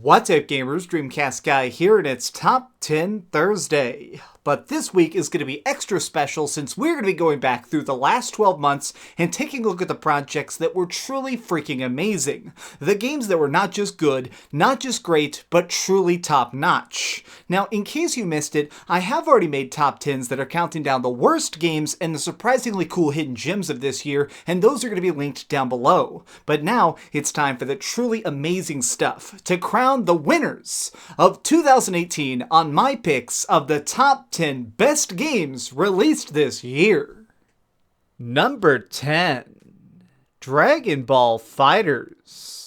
What's up gamers, DreamcastGuy here, and it's Top 10 Thursday. But this week is going to be extra special since we're going to be going back through the last 12 months and taking a look at the projects that were truly freaking amazing. The games that were not just good, not just great, but truly top-notch. Now, in case you missed it, I have already made top 10s that are counting down the worst games and the surprisingly cool hidden gems of this year, and those are going to be linked down below. But now, it's time for the truly amazing stuff to crown the winners of 2018 on my picks of the top 10 best games released this year. Number 10. Ball FighterZ.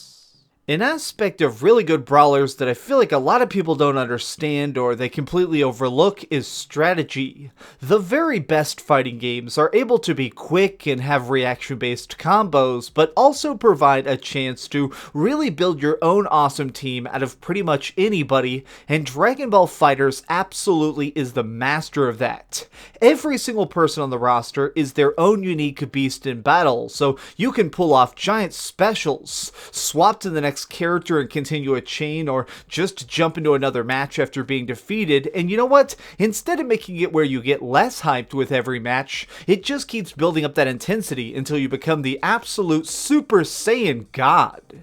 An aspect of really good brawlers that I feel like a lot of people don't understand or they completely overlook is strategy. The very best fighting games are able to be quick and have reaction-based combos, but also provide a chance to really build your own awesome team out of pretty much anybody, and Ball FighterZ absolutely is the master of that. Every single person on the roster is their own unique beast in battle, so you can pull off giant specials, swap to the next character and continue a chain, or just jump into another match after being defeated. And you know what? Instead of making it where you get less hyped with every match, it just keeps building up that intensity until you become the absolute Super Saiyan God.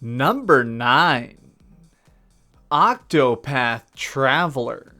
Number 9. Octopath Traveler.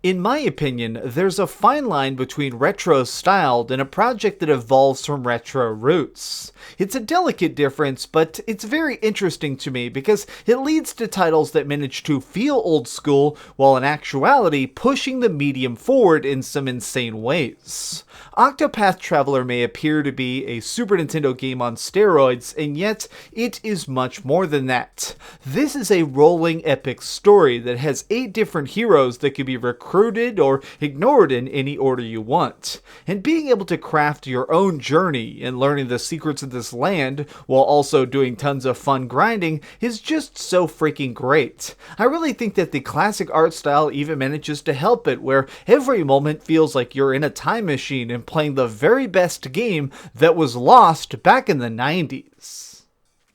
In my opinion, there's a fine line between retro-styled and a project that evolves from retro roots. It's a delicate difference, but it's very interesting to me because it leads to titles that manage to feel old school while in actuality pushing the medium forward in some insane ways. Octopath Traveler may appear to be a Super Nintendo game on steroids, and yet it is much more than that. This is a rolling epic story that has 8 different heroes that can be recruited or ignored in any order you want. And being able to craft your own journey and learning the secrets of this land while also doing tons of fun grinding is just so freaking great. I really think that the classic art style even manages to help it, where every moment feels like you're in a time machine and playing the very best game that was lost back in the 90s.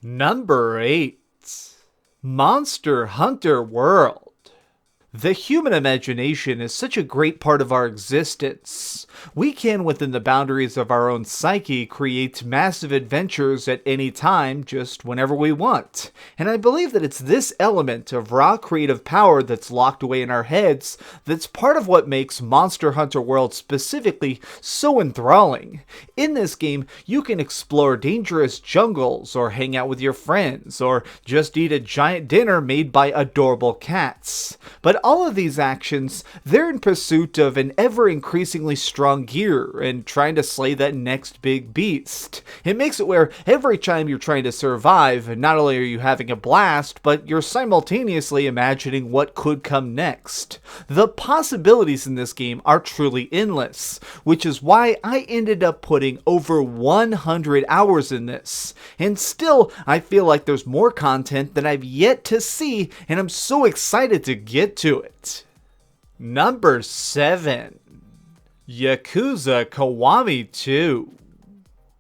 Number 8. Monster Hunter World. The human imagination is such a great part of our existence. We can, within the boundaries of our own psyche, create massive adventures at any time, just whenever we want. And I believe that it's this element of raw creative power that's locked away in our heads that's part of what makes Monster Hunter World specifically so enthralling. In this game, you can explore dangerous jungles, or hang out with your friends, or just eat a giant dinner made by adorable cats. But all of these actions, they're in pursuit of an ever-increasingly strong gear and trying to slay that next big beast. It makes it where every time you're trying to survive, not only are you having a blast, but you're simultaneously imagining what could come next. The possibilities in this game are truly endless, which is why I ended up putting over 100 hours in this. And still, I feel like there's more content that I've yet to see, and I'm so excited to get to it. Number 7. Yakuza Kiwami 2.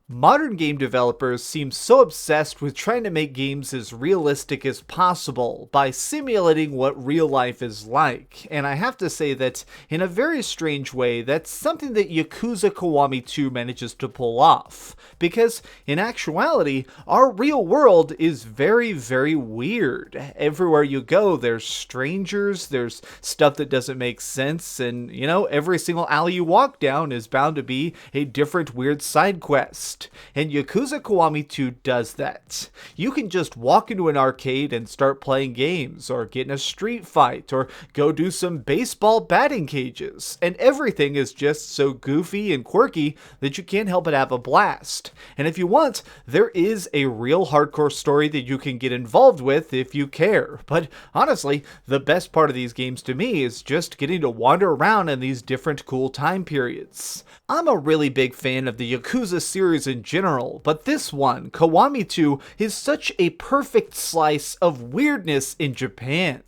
Modern game developers seem so obsessed with trying to make games as realistic as possible by simulating what real life is like, and I have to say that in a very strange way, that's something that Yakuza Kiwami 2 manages to pull off, because in actuality, our real world is very, very weird. Everywhere you go, there's strangers, there's stuff that doesn't make sense, and you know, every single alley you walk down is bound to be a different weird side quest. And Yakuza Kiwami 2 does that. You can just walk into an arcade and start playing games, or get in a street fight, or go do some baseball batting cages, and everything is just so goofy and quirky that you can't help but have a blast. And if you want, there is a real hardcore story that you can get involved with if you care. But honestly, the best part of these games to me is just getting to wander around in these different cool time periods. I'm a really big fan of the Yakuza series in general, but this one, Kiwami 2, is such a perfect slice of weirdness in Japan.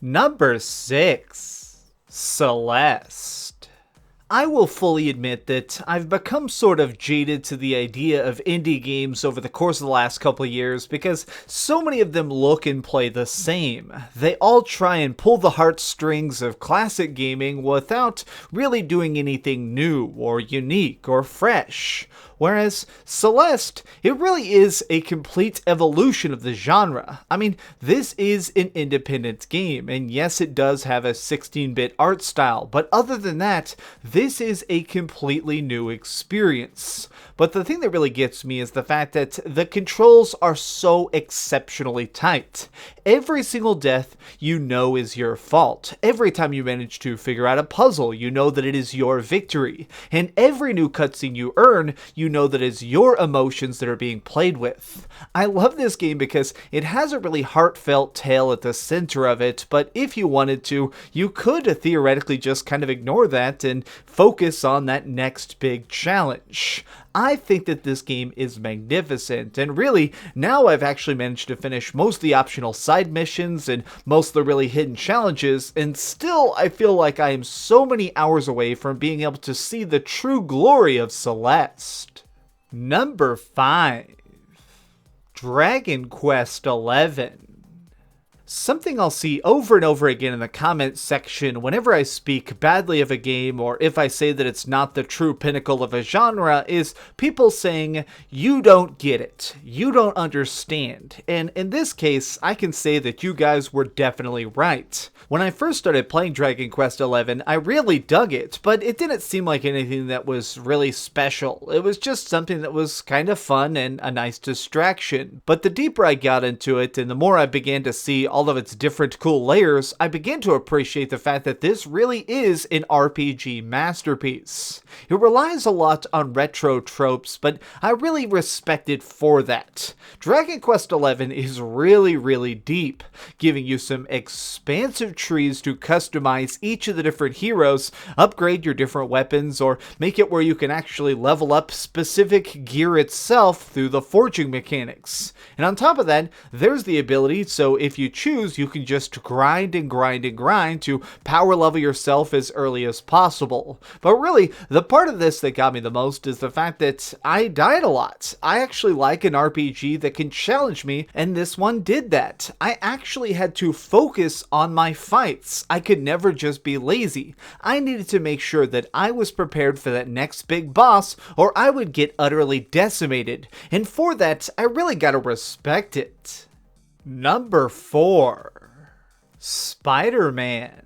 Number 6. Celeste. I will fully admit that I've become sort of jaded to the idea of indie games over the course of the last couple of years because so many of them look and play the same. They all try and pull the heartstrings of classic gaming without really doing anything new or unique or fresh. Whereas Celeste, it really is a complete evolution of the genre. I mean, this is an independent game, and yes, it does have a 16-bit art style, but other than that, this is a completely new experience. But the thing that really gets me is the fact that the controls are so exceptionally tight. Every single death you know is your fault. Every time you manage to figure out a puzzle, you know that it is your victory. And every new cutscene you earn, you know that it's your emotions that are being played with. I love this game because it has a really heartfelt tale at the center of it, but if you wanted to, you could theoretically just kind of ignore that and focus on that next big challenge. I think that this game is magnificent, and really, now I've actually managed to finish most of the optional side missions and most of the really hidden challenges, and still I feel like I am so many hours away from being able to see the true glory of Celeste. Number 5. Dragon Quest XI. Something I'll see over and over again in the comments section whenever I speak badly of a game or if I say that it's not the true pinnacle of a genre is people saying, "You don't get it, you don't understand." And in this case, I can say that you guys were definitely right. When I first started playing Dragon Quest XI, I really dug it, but it didn't seem like anything that was really special. It was just something that was kind of fun and a nice distraction. But the deeper I got into it and the more I began to see all of its different cool layers, I began to appreciate the fact that this really is an RPG masterpiece. It relies a lot on retro tropes, but I really respect it for that. Dragon Quest XI is really deep, giving you some expansive trees to customize each of the different heroes, upgrade your different weapons, or make it where you can actually level up specific gear itself through the forging mechanics. And on top of that, there's the ability, so if you choose, you can just grind to power level yourself as early as possible. But really, the part of this that got me the most is the fact that I died a lot. I actually like an RPG that can challenge me, and this one did that. I actually had to focus on my fights. I could never just be lazy. I needed to make sure that I was prepared for that next big boss, or I would get utterly decimated. And for that, I really gotta respect it. Number 4. Spider-Man.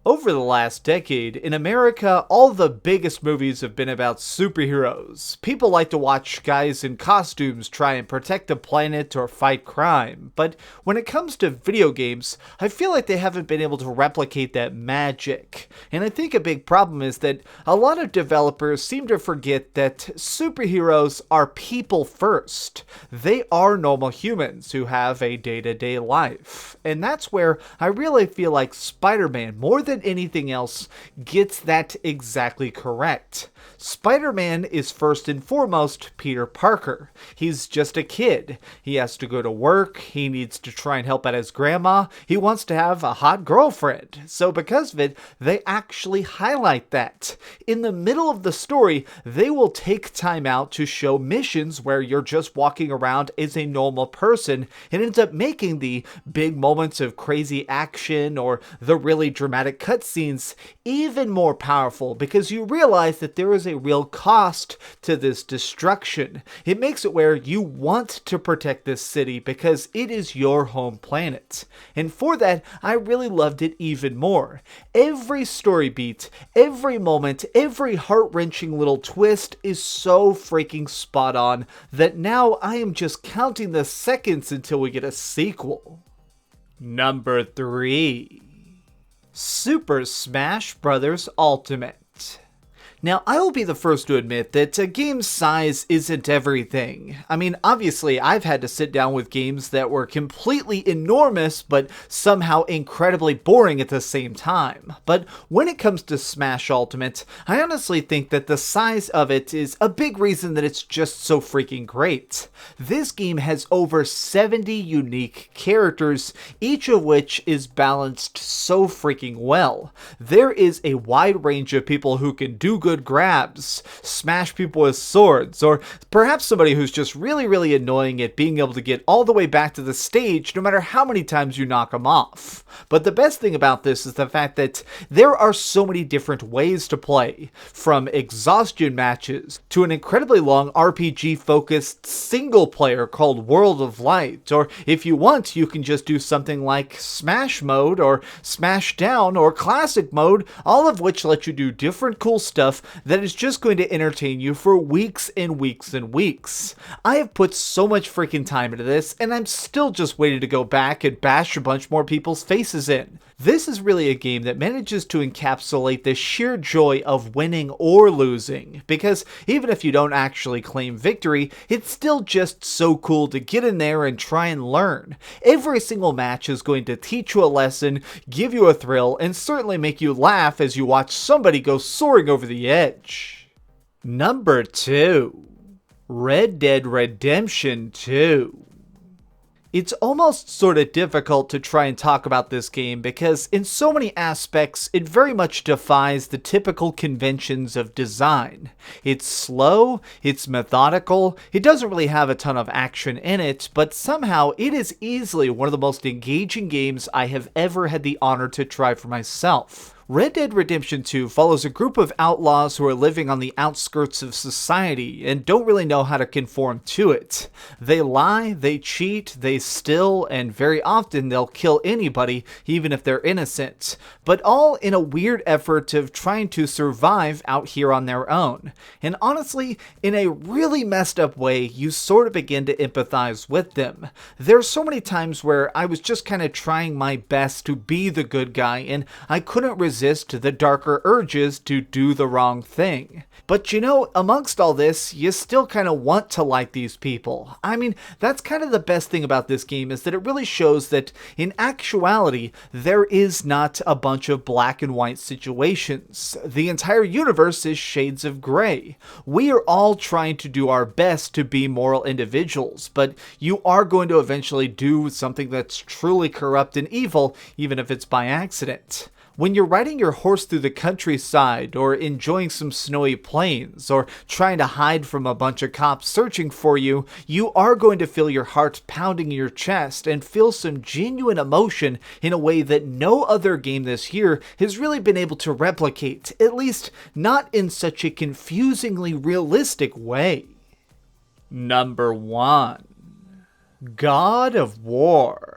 Over the last decade, in America, all the biggest movies have been about superheroes. People like to watch guys in costumes try and protect the planet or fight crime. But when it comes to video games, I feel like they haven't been able to replicate that magic. And I think a big problem is that a lot of developers seem to forget that superheroes are people first. They are normal humans who have a day-to-day life. And that's where I really feel like Spider-Man, more than anything else, gets that exactly correct. Spider-Man is first and foremost Peter Parker. He's just a kid. He has to go to work, he needs to try and help out his grandma, he wants to have a hot girlfriend. So because of it, they actually highlight that. In the middle of the story, they will take time out to show missions where you're just walking around as a normal person and ends up making the big moments of crazy action or the really dramatic cutscenes even more powerful because you realize that there is a real cost to this destruction. It makes it where you want to protect this city because it is your home planet. And for that, I really loved it even more. Every story beat, every moment, every heart-wrenching little twist is so freaking spot on that now I am just counting the seconds until we get a sequel. Number 3. Super Smash Bros. Ultimate. Now, I will be the first to admit that a game's size isn't everything. I mean, obviously, I've had to sit down with games that were completely enormous, but somehow incredibly boring at the same time. But when it comes to Smash Ultimate, I honestly think that the size of it is a big reason that it's just so freaking great. This game has over 70 unique characters, each of which is balanced so freaking well. There is a wide range of people who can do good grabs, smash people with swords, or perhaps somebody who's just really annoying at being able to get all the way back to the stage no matter how many times you knock them off. But the best thing about this is the fact that there are so many different ways to play, from exhaustion matches to an incredibly long RPG-focused single player called World of Light, or if you want, you can just do something like Smash Mode or Smash Down or Classic Mode, all of which let you do different cool stuff that is just going to entertain you for weeks and weeks and weeks. I have put so much freaking time into this, and I'm still just waiting to go back and bash a bunch more people's faces in. This is really a game that manages to encapsulate the sheer joy of winning or losing, because even if you don't actually claim victory, it's still just so cool to get in there and try and learn. Every single match is going to teach you a lesson, give you a thrill, and certainly make you laugh as you watch somebody go soaring over the edge. Number 2. Red Dead Redemption 2. It's almost sort of difficult to try and talk about this game because in so many aspects it very much defies the typical conventions of design. It's slow, it's methodical, it doesn't really have a ton of action in it, but somehow it is easily one of the most engaging games I have ever had the honor to try for myself. Red Dead Redemption 2 follows a group of outlaws who are living on the outskirts of society and don't really know how to conform to it. They lie, they cheat, they steal, and very often they'll kill anybody, even if they're innocent, but all in a weird effort of trying to survive out here on their own. And honestly, in a really messed up way, you sort of begin to empathize with them. There's so many times where I was just kind of trying my best to be the good guy, and I couldn't resist the darker urges to do the wrong thing. But you know, amongst all this, you still kind of want to like these people. I mean, that's kind of the best thing about this game, is that it really shows that in actuality, there is not a bunch of black and white situations. The entire universe is shades of gray. We are all trying to do our best to be moral individuals, but you are going to eventually do something that's truly corrupt and evil, even if it's by accident. When you're riding your horse through the countryside, or enjoying some snowy plains, or trying to hide from a bunch of cops searching for you, you are going to feel your heart pounding in your chest and feel some genuine emotion in a way that no other game this year has really been able to replicate, at least not in such a confusingly realistic way. Number 1. God of War.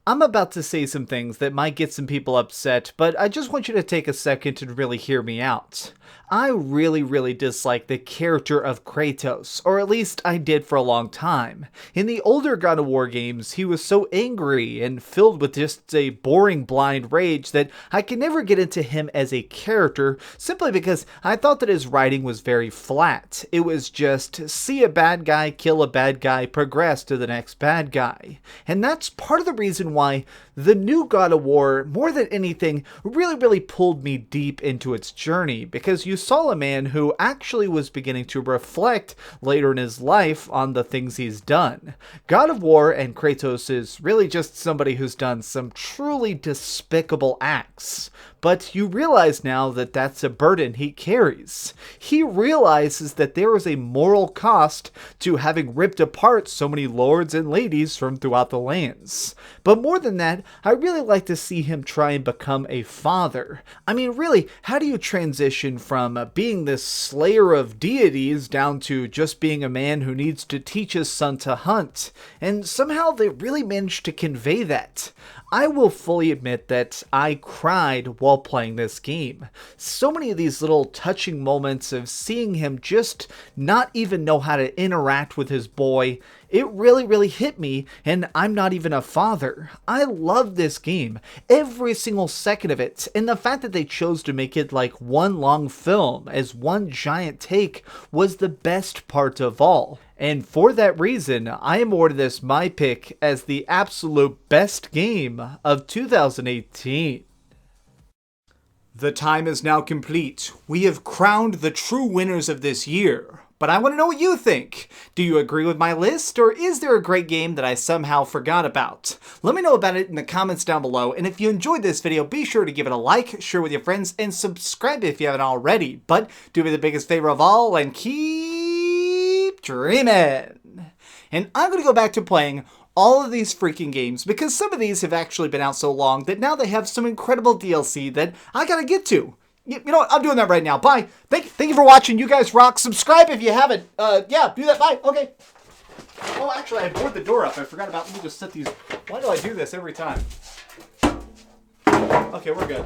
I'm about to say some things that might get some people upset, but I just want you to take a second to really hear me out. I really dislike the character of Kratos, or at least I did for a long time. In the older God of War games, he was so angry and filled with just a boring blind rage that I could never get into him as a character, simply because I thought that his writing was very flat. It was just, see a bad guy, kill a bad guy, progress to the next bad guy. And that's part of the reason why the new God of War, more than anything, really pulled me deep into its journey, because you saw a man who actually was beginning to reflect later in his life on the things he's done. God of War and Kratos is really just somebody who's done some truly despicable acts. But you realize now that that's a burden he carries. He realizes that there is a moral cost to having ripped apart so many lords and ladies from throughout the lands. But more than that, I really like to see him try and become a father. I mean, really, how do you transition from being this slayer of deities down to just being a man who needs to teach his son to hunt? And somehow they really managed to convey that. I will fully admit that I cried while playing this game. So many of these little touching moments of seeing him just not even know how to interact with his boy, It really hit me, and I'm not even a father. I love this game, every single second of it, and the fact that they chose to make it like one long film as one giant take was the best part of all. And for that reason, I am awarding this my pick as the absolute best game of 2018. The time is now complete. We have crowned the true winners of this year. But I want to know what you think. Do you agree with my list, or is there a great game that I somehow forgot about? Let me know about it in the comments down below, and if you enjoyed this video, be sure to give it a like, share with your friends, and subscribe if you haven't already. But do me the biggest favor of all, and keep dreaming. And I'm going to go back to playing all of these freaking games, because some of these have actually been out so long that now they have some incredible DLC that I gotta get to. You know what? I'm doing that right now. Bye. Thank you for watching. You guys rock. Subscribe if you haven't. Yeah, do that. Bye. Okay. Oh, actually, I boarded the door up. I forgot about. Let me just set these. Why do I do this every time? Okay, we're good.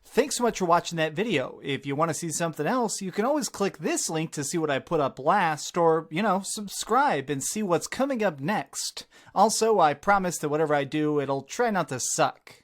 Thanks so much for watching that video. If you want to see something else, you can always click this link to see what I put up last, or, subscribe and see what's coming up next. Also, I promise that whatever I do, it'll try not to suck.